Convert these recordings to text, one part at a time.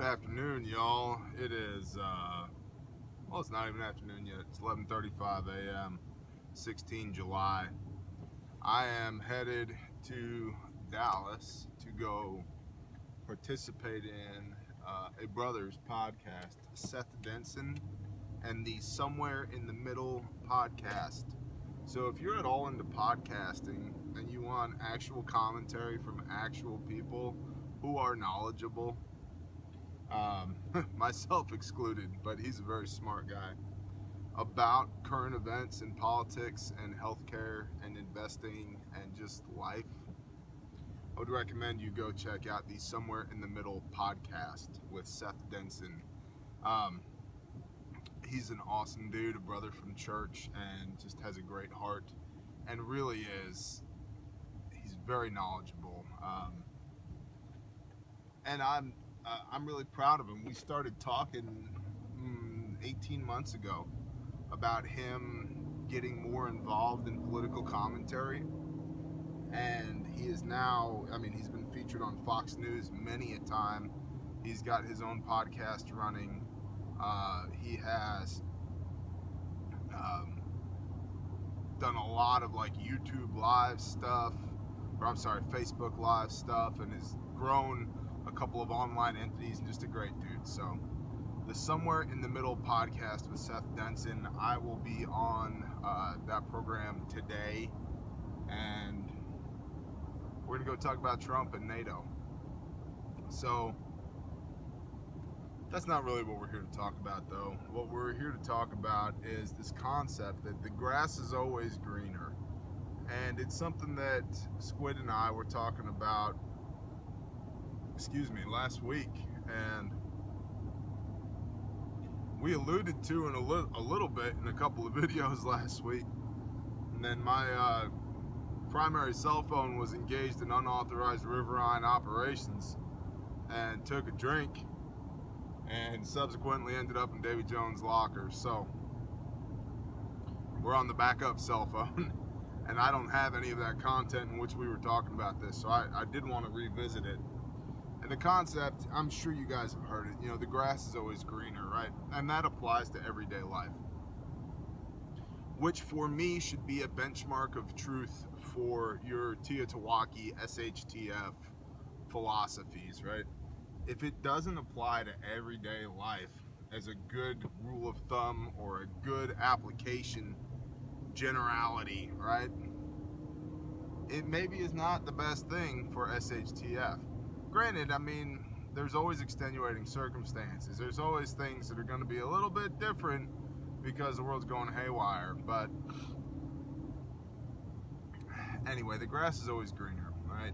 afternoon, y'all. It is, well, it's not even afternoon yet. It's 11:35 a.m., 16 July. I am headed to Dallas to go participate in a brother's podcast, Seth Denson, and the Somewhere in the Middle podcast. So if you're at all into podcasting and you want actual commentary from actual people who are knowledgeable, myself excluded, but he's a very smart guy, about current events and politics and healthcare and investing and just life, I would recommend you go check out the Somewhere in the Middle podcast with Seth Denson. He's an awesome dude, a brother from church, and just has a great heart, and really he's very knowledgeable. And I'm really proud of him. We started talking 18 months ago about him getting more involved in political commentary, and he is now, he's been featured on Fox News many a time. He's got his own podcast running. He has done a lot of like YouTube live stuff, Facebook live stuff, and has grown a couple of online entities, and just a great dude. So the Somewhere in the Middle podcast with Seth Denson, I will be on that program today, and we're gonna go talk about Trump and NATO. So that's not really what we're here to talk about, though. What we're here to talk about is this concept that the grass is always greener, and it's something that Squid and I were talking about last week, and we alluded to in a little bit in a couple of videos last week. And then my primary cell phone was engaged in unauthorized riverine operations and took a drink, and subsequently ended up in Davy Jones' locker. So we're on the backup cell phone, and I don't have any of that content in which we were talking about this, so I did want to revisit it. And the concept, I'm sure you guys have heard it, the grass is always greener, right? And that applies to everyday life, which for me should be a benchmark of truth for your Teotihuacan SHTF philosophies, right? If it doesn't apply to everyday life as a good rule of thumb or a good application generality, right, it maybe is not the best thing for SHTF. Granted, there's always extenuating circumstances. There's always things that are going to be a little bit different because the world's going haywire. But anyway, the grass is always greener, right?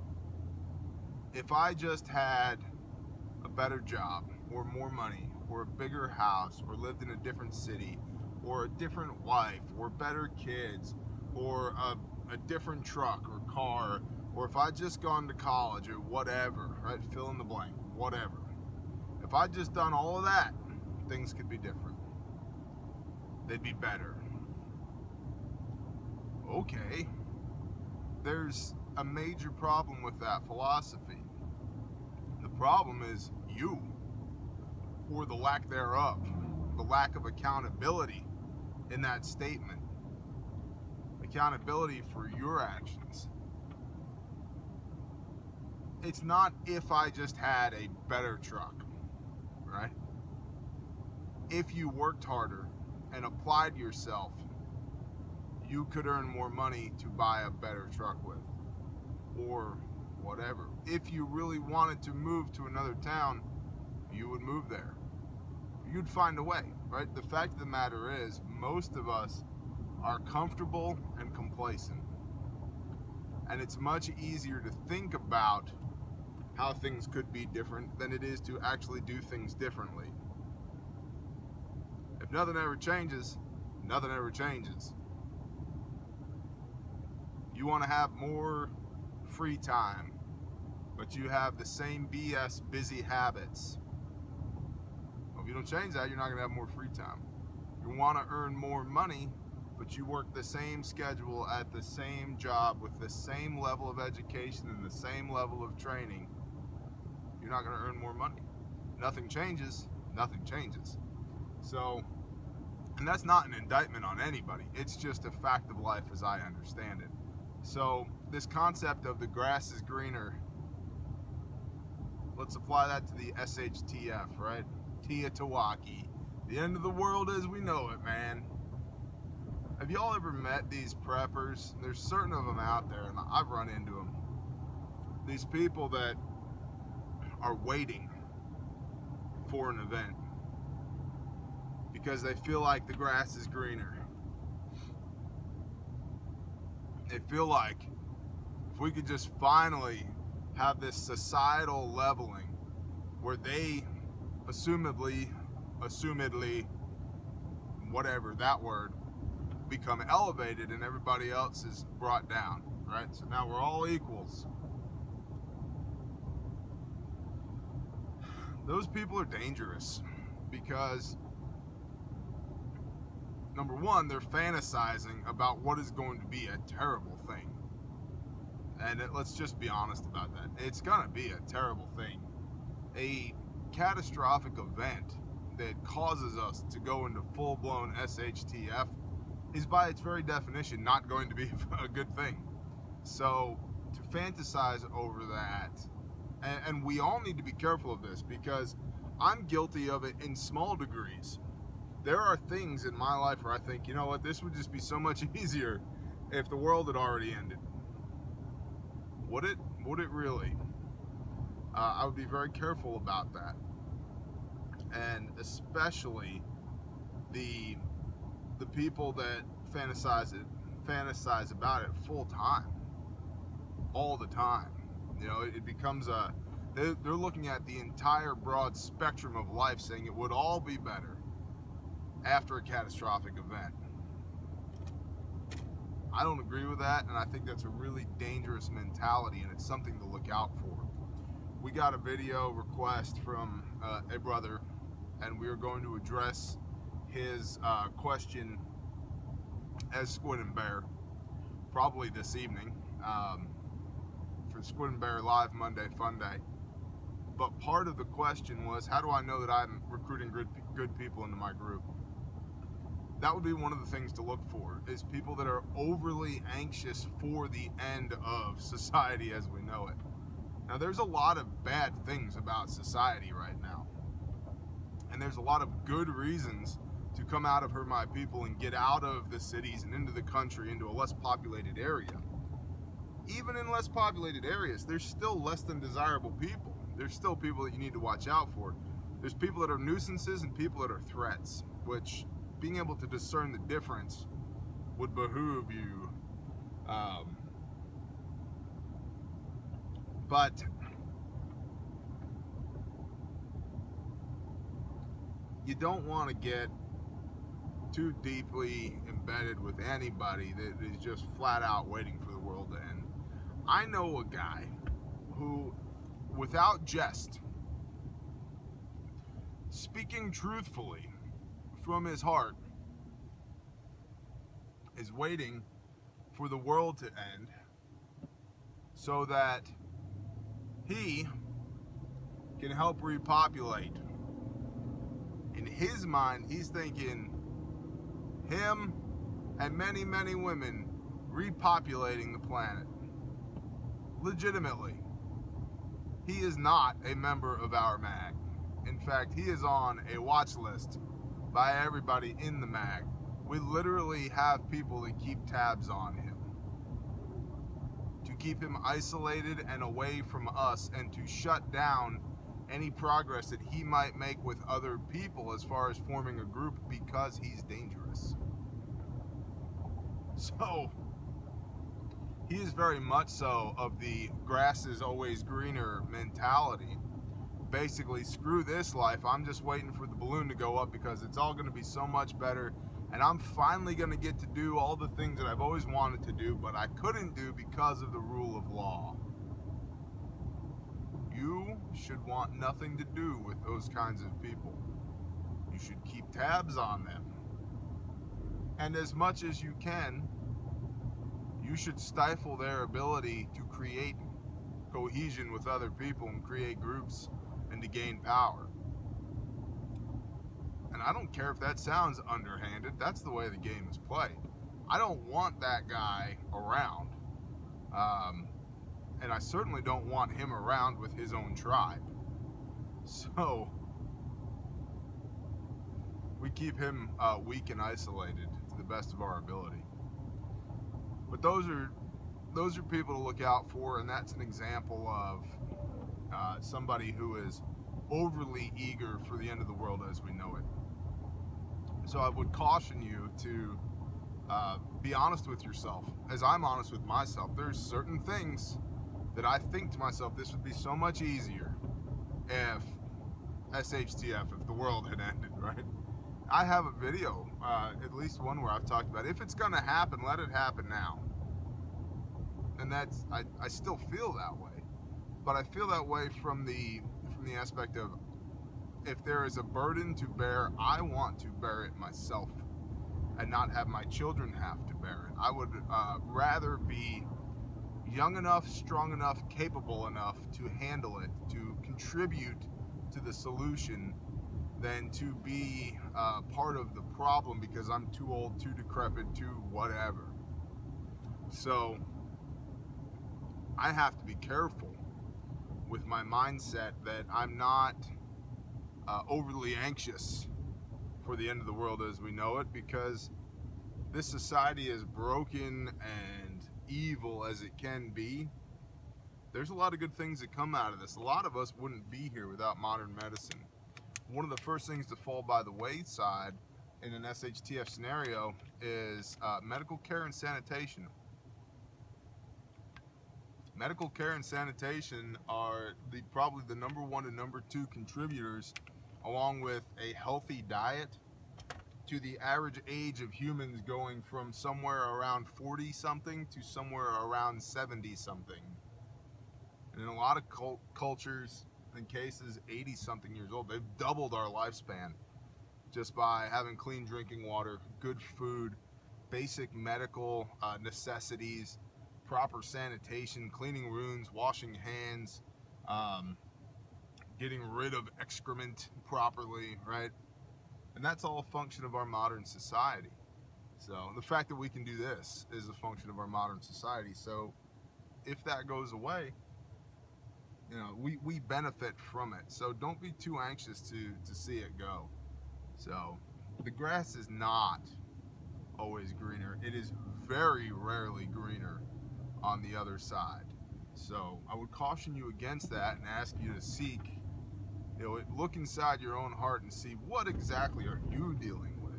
If I just had a better job, or more money, or a bigger house, or lived in a different city, or a different wife, or better kids, or a different truck or car, or if I'd just gone to college or whatever, right? Fill in the blank, whatever. If I'd just done all of that, things could be different. They'd be better. Okay. There's a major problem with that philosophy. The problem is you, or the lack thereof, the lack of accountability in that statement. Accountability for your actions. It's not if I just had a better truck, right? If you worked harder and applied yourself, you could earn more money to buy a better truck with, or whatever. If you really wanted to move to another town, you would move there. You'd find a way, right? The fact of the matter is, most of us are comfortable and complacent. And it's much easier to think about how things could be different than it is to actually do things differently. If nothing ever changes, nothing ever changes. You want to have more free time, but you have the same BS busy habits. Well, if you don't change that, you're not going to have more free time. You want to earn more money, but you work the same schedule at the same job with the same level of education and the same level of training. You're not going to earn more money. nothing changes, nothing changes. So, and that's not an indictment on anybody. It's just a fact of life as I understand it. So, this concept of the grass is greener, let's apply that to the SHTF, right? Teotihuacan. The end of the world as we know it, man. Have y'all ever met these preppers? There's certain of them out there, and I've run into them. These people that are waiting for an event because they feel like the grass is greener. They feel like if we could just finally have this societal leveling where they assumedly, whatever that word, become elevated and everybody else is brought down, right? So now we're all equals. Those people are dangerous because, number one, they're fantasizing about what is going to be a terrible thing. And let's just be honest about that. It's going to be a terrible thing. A catastrophic event that causes us to go into full-blown SHTF is by its very definition not going to be a good thing. So to fantasize over that, and we all need to be careful of this because I'm guilty of it in small degrees. There are things in my life where I think, you know what, this would just be so much easier if the world had already ended. Would it? Would it really? I would be very careful about that. And especially the people that fantasize about it full time, all the time. You know, it becomes they're looking at the entire broad spectrum of life, saying it would all be better after a catastrophic event. I don't agree with that, and I think that's a really dangerous mentality, and it's something to look out for. We got a video request from a brother, and we are going to address his question as Squid and Bear probably this evening for Squid and Bear Live Monday Fun Day. But part of the question was, how do I know that I'm recruiting good people into my group? That would be one of the things to look for, is people that are overly anxious for the end of society as we know it. Now, there's a lot of bad things about society right now. And there's a lot of good reasons to come out of Her My People and get out of the cities and into the country, into a less populated area. Even in less populated areas, there's still less than desirable people. There's still people that you need to watch out for. There's people that are nuisances and people that are threats, which being able to discern the difference would behoove you. But you don't want to get too deeply embedded with anybody that is just flat out waiting for the world to end. I know a guy who, without jest, speaking truthfully from his heart, is waiting for the world to end so that he can help repopulate. In his mind, he's thinking him and many, many women repopulating the planet. Legitimately. He is not a member of our mag. In fact, he is on a watch list by everybody in the mag. We literally have people that keep tabs on him to keep him isolated and away from us, and to shut down any progress that he might make with other people as far as forming a group, because he's dangerous. So he is very much so of the grass is always greener mentality. Basically, screw this life, I'm just waiting for the balloon to go up because it's all going to be so much better, and I'm finally going to get to do all the things that I've always wanted to do, but I couldn't do because of the rule of law. You should want nothing to do with those kinds of people. You should keep tabs on them. And as much as you can, you should stifle their ability to create cohesion with other people and create groups and to gain power. And I don't care if that sounds underhanded. That's the way the game is played. I don't want that guy around. And I certainly don't want him around with his own tribe. So we keep him weak and isolated to the best of our ability. But those are people to look out for, and that's an example of somebody who is overly eager for the end of the world as we know it. So I would caution you to be honest with yourself, as I'm honest with myself. There's certain things that I think to myself, this would be so much easier if SHTF, if the world had ended, right? I have a video, at least one where I've talked about, if it's going to happen, let it happen now. And that's, I still feel that way, but I feel that way from the aspect of, if there is a burden to bear, I want to bear it myself and not have my children have to bear it. I would rather be young enough, strong enough, capable enough to handle it, to contribute to the solution, than to be part of the problem because I'm too old, too decrepit, too whatever. So I have to be careful with my mindset that I'm not overly anxious for the end of the world as we know it, because this society is broken and evil as it can be. There's a lot of good things that come out of this. A lot of us wouldn't be here without modern medicine. One of the first things to fall by the wayside in an SHTF scenario is medical care and sanitation. Medical care and sanitation are probably the number one and number two contributors, along with a healthy diet, to the average age of humans going from somewhere around 40 something to somewhere around 70 something. And in a lot of cultures and cases, 80 something years old. They've doubled our lifespan just by having clean drinking water, good food, basic medical necessities, proper sanitation, cleaning wounds, washing hands, getting rid of excrement properly, right? And that's all a function of our modern society. So the fact that we can do this is a function of our modern society. So if that goes away, you know, we benefit from it. So don't be too anxious to see it go. So the grass is not always greener. It is very rarely greener on the other side. So I would caution you against that and ask you to seek, you know, look inside your own heart and see what exactly are you dealing with,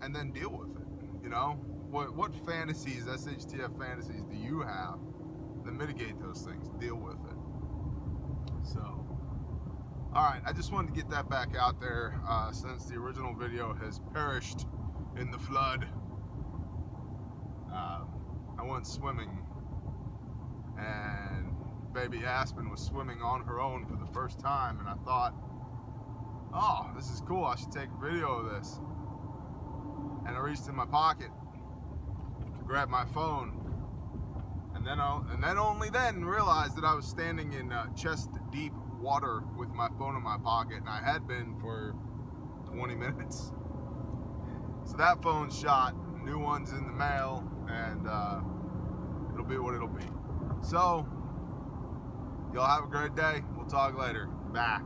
and then deal with it. You know, what fantasies, SHTF fantasies, do you have that mitigate those things? Deal with it. So, all right, I just wanted to get that back out there since the original video has perished in the flood. I went swimming, and baby Aspen was swimming on her own for the first time, and I thought, oh, this is cool, I should take a video of this. And I reached in my pocket to grab my phone, and then only then realized that I was standing in chest deep water with my phone in my pocket, and I had been for 20 minutes. So that phone's shot, new one's in the mail, and it'll be what it'll be. So y'all have a great day. We'll talk later. Bye.